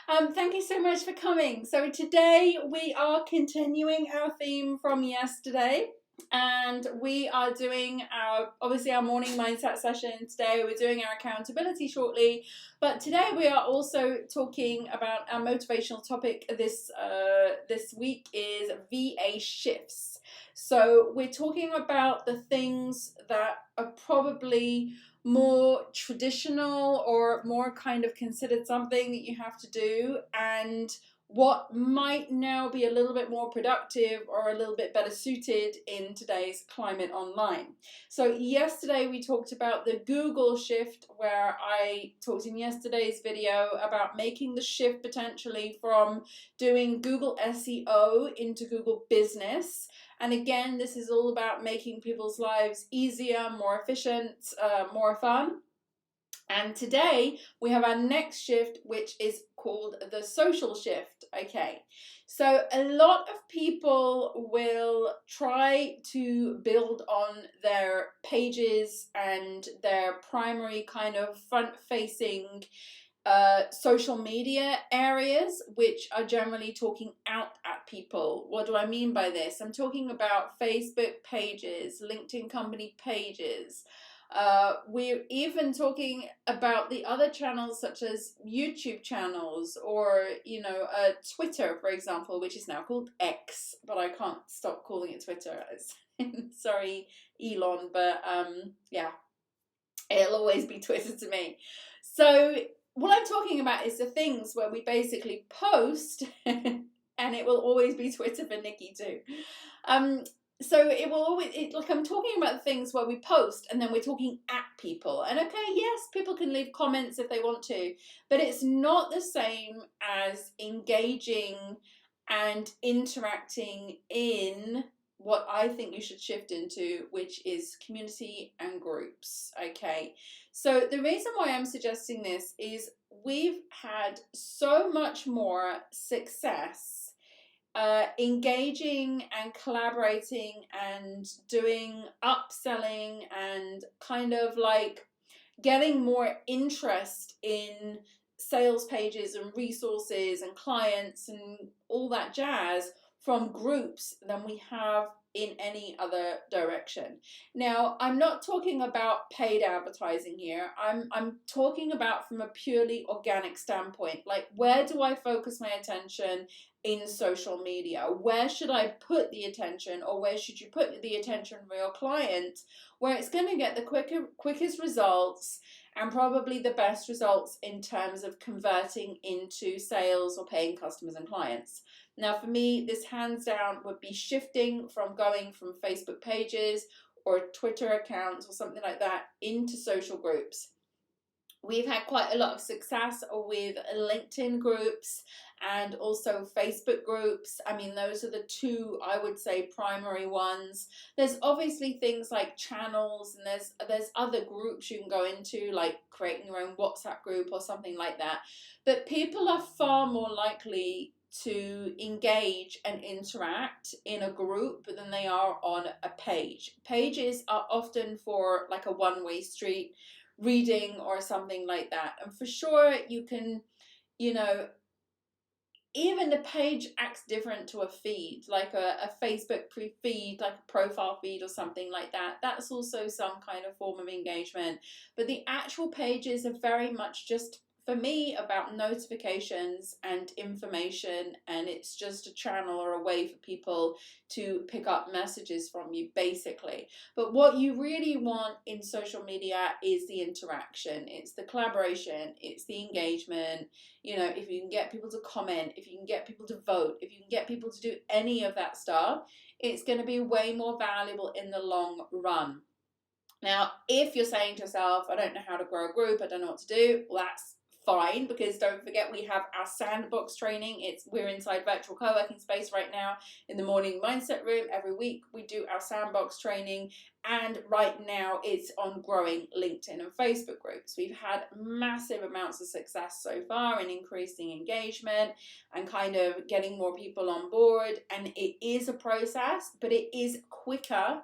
Thank you so much for coming. So today we are continuing our theme from yesterday, and we are doing our morning mindset session today. We're doing our accountability shortly, but today we are also talking about our motivational topic this week is VA shifts. So we're talking about the things that are probably more traditional or more kind of considered something that you have to do, and what might now be a little bit more productive or a little bit better suited in today's climate online. So yesterday we talked about the Google shift, where I talked in yesterday's video about making the shift potentially from doing Google SEO into Google Business. And again, this is all about making people's lives easier, more efficient, more fun. And today we have our next shift, which is called the social shift. Okay, so a lot of people will try to build on their pages and their primary kind of front-facing social media areas, which are generally talking out at people. What do I mean by this? I'm talking about Facebook pages, LinkedIn company pages. We're even talking about the other channels such as YouTube channels or, Twitter, for example, which is now called X, but I can't stop calling it Twitter. Sorry, Elon, but yeah, it'll always be Twitter to me. So what I'm talking about is the things where we basically post and it will always be Twitter for Nikki too. So it will always, like I'm talking about things where we post and then we're talking at people. And okay, yes, people can leave comments if they want to, but it's not the same as engaging and interacting in what I think you should shift into, which is community and groups. Okay, so the reason why I'm suggesting this is we've had so much more success engaging and collaborating and doing upselling and kind of like getting more interest in sales pages and resources and clients and all that jazz from groups than we have in any other direction. Now, I'm not talking about paid advertising here. I'm talking about from a purely organic standpoint. Like, where do I focus my attention in social media? Where should I put the attention, or where should you put the attention for your client, where it's going to get the quickest results and probably the best results in terms of converting into sales or paying customers and clients? Now, for me, this hands down would be shifting from going from Facebook pages or Twitter accounts or something like that into social groups. We've had quite a lot of success with LinkedIn groups and also Facebook groups. I mean, those are the two, I would say, primary ones. There's obviously things like channels, and there's other groups you can go into, like creating your own WhatsApp group or something like that. But people are far more likely to engage and interact in a group than they are on a page. Pages are often for like a one-way street, reading or something like that. And for sure you can, even the page acts different to a feed, like a Facebook feed, like a profile feed or something like that. That's also some kind of form of engagement. But the actual pages are very much just, for me, about notifications and information, and it's just a channel or a way for people to pick up messages from you, basically. But what you really want in social media is the interaction, it's the collaboration, it's the engagement. If you can get people to comment, if you can get people to vote, if you can get people to do any of that stuff, it's going to be way more valuable in the long run. Now, if you're saying to yourself, I don't know how to grow a group, I don't know what to do, well, that's fine, because don't forget we have our sandbox training. We're inside virtual co-working space right now in the morning mindset room. Every week we do our sandbox training, and right now it's on growing LinkedIn and Facebook groups. We've had massive amounts of success so far in increasing engagement and kind of getting more people on board, and it is a process, but it is quicker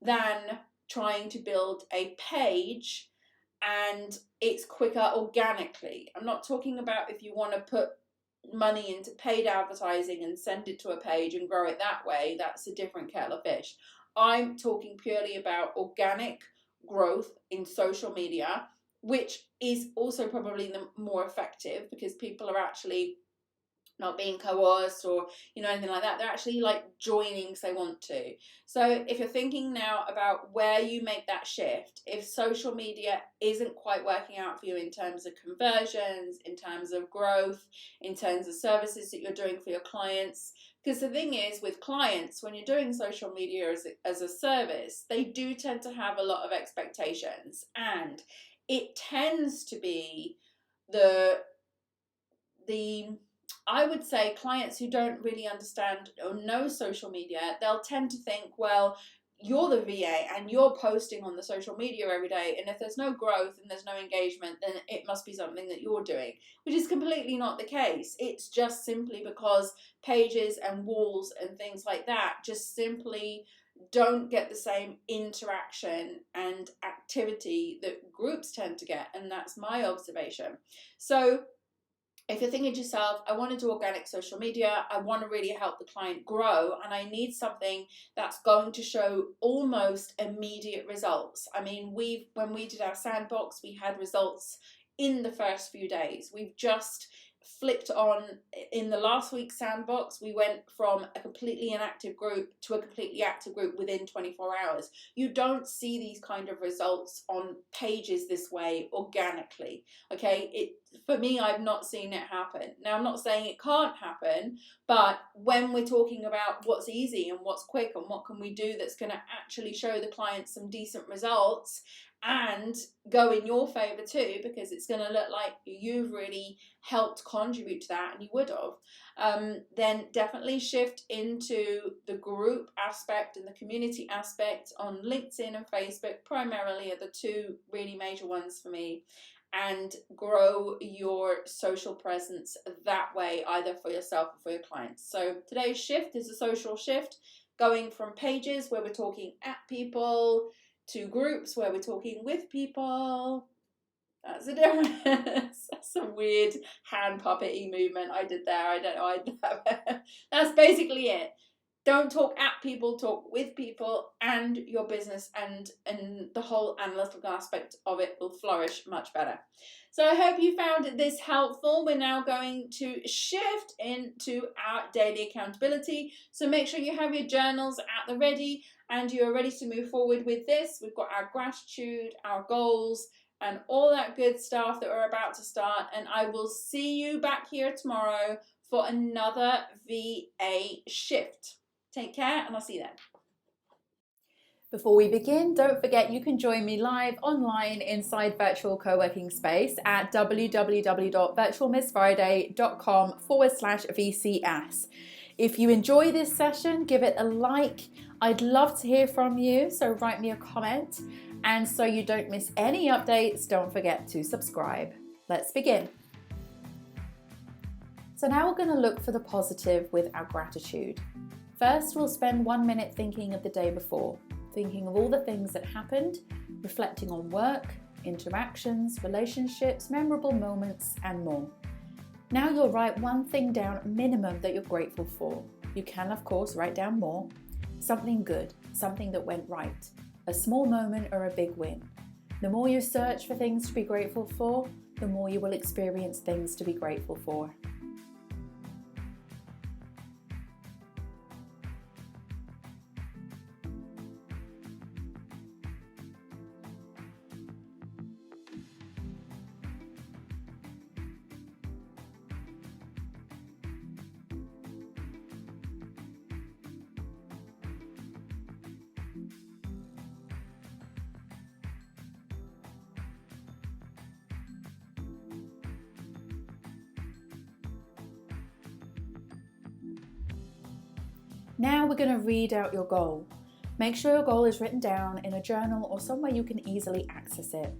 than trying to build a page, and it's quicker organically. I'm not talking about if you want to put money into paid advertising and send it to a page and grow it that way, that's a different kettle of fish. I'm talking purely about organic growth in social media, which is also probably the more effective because people are actually not being coerced or anything like that. They're actually like joining because they want to. So if you're thinking now about where you make that shift, if social media isn't quite working out for you in terms of conversions, in terms of growth, in terms of services that you're doing for your clients, because the thing is with clients, when you're doing social media as a service, they do tend to have a lot of expectations, and it tends to be the I would say clients who don't really understand or know social media, they'll tend to think, well, you're the VA and you're posting on the social media every day, and if there's no growth and there's no engagement, then it must be something that you're doing, which is completely not the case. It's just simply because pages and walls and things like that just simply don't get the same interaction and activity that groups tend to get, and that's my observation. So if you're thinking to yourself, I want to do organic social media, I want to really help the client grow, and I need something that's going to show almost immediate results. I mean, when we did our sandbox, we had results in the first few days. We've just flipped on in the last week's sandbox. We went from a completely inactive group to a completely active group within 24 hours. You don't see these kind of results on pages this way organically. Okay, for me, I've not seen it happen. Now, I'm not saying it can't happen, but when we're talking about what's easy and what's quick and what can we do that's going to actually show the client some decent results and go in your favor too, because it's going to look like you've really helped contribute to that, and you would have, then definitely shift into the group aspect and the community aspect on LinkedIn and Facebook primarily are the two really major ones for me, and grow your social presence that way, either for yourself or for your clients. So today's shift is a social shift, going from pages where we're talking at people to groups where we're talking with people. That's a difference. That's a weird hand puppety movement I did there. I don't know. I did that. That's basically it. Don't talk at people, talk with people, and your business and the whole analytical aspect of it will flourish much better. So I hope you found this helpful. We're now going to shift into our daily accountability. So make sure you have your journals at the ready and you're ready to move forward with this. We've got our gratitude, our goals, and all that good stuff that we're about to start. And I will see you back here tomorrow for another VA shift. Take care, and I'll see you then. Before we begin, don't forget you can join me live online inside Virtual Co-working Space at www.virtualmissfriday.com/VCS. If you enjoy this session, give it a like. I'd love to hear from you, so write me a comment. And so you don't miss any updates, don't forget to subscribe. Let's begin. So now we're going to look for the positive with our gratitude. First, we'll spend 1 minute thinking of the day before, thinking of all the things that happened, reflecting on work, interactions, relationships, memorable moments, and more. Now you'll write one thing down minimum that you're grateful for. You can, of course, write down more. Something good, something that went right, a small moment or a big win. The more you search for things to be grateful for, the more you will experience things to be grateful for. Now we're going to read out your goal. Make sure your goal is written down in a journal or somewhere you can easily access it.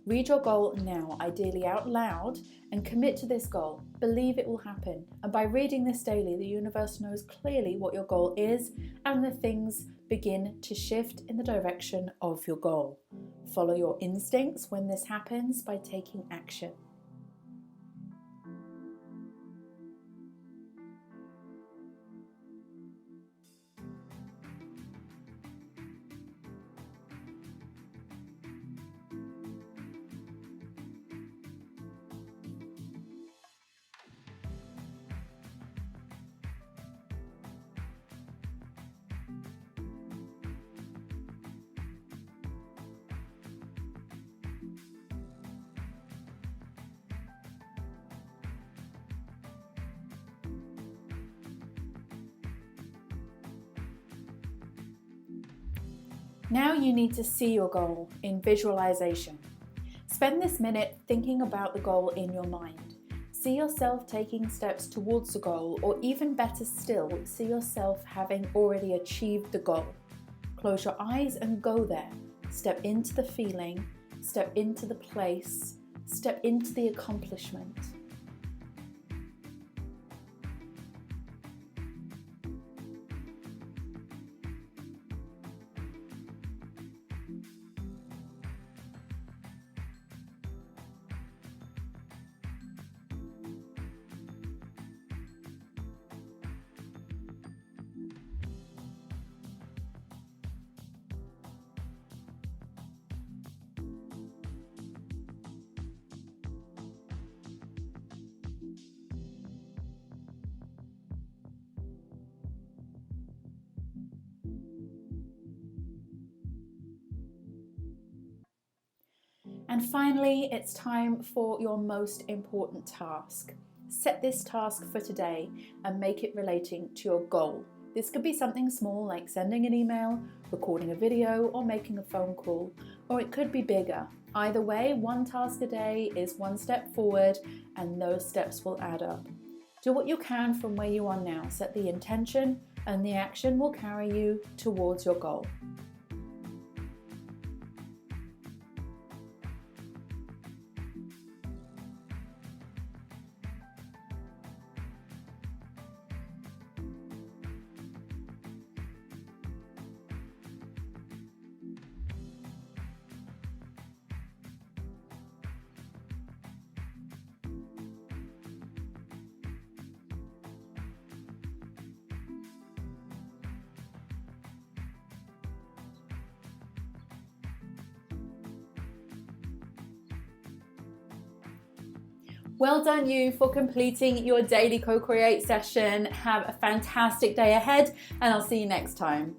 Read your goal now, ideally out loud, and commit to this goal. Believe it will happen. And by reading this daily, the universe knows clearly what your goal is, and the things begin to shift in the direction of your goal. Follow your instincts when this happens by taking action. Now you need to see your goal in visualization. Spend this minute thinking about the goal in your mind. See yourself taking steps towards the goal, or even better still, see yourself having already achieved the goal. Close your eyes and go there. Step into the feeling, step into the place, step into the accomplishment. And finally, it's time for your most important task. Set this task for today and make it relating to your goal. This could be something small like sending an email, recording a video, or making a phone call, or it could be bigger. Either way, one task a day is one step forward, and those steps will add up. Do what you can from where you are now. Set the intention, and the action will carry you towards your goal. Well done you for completing your daily co-create session. Have a fantastic day ahead, and I'll see you next time.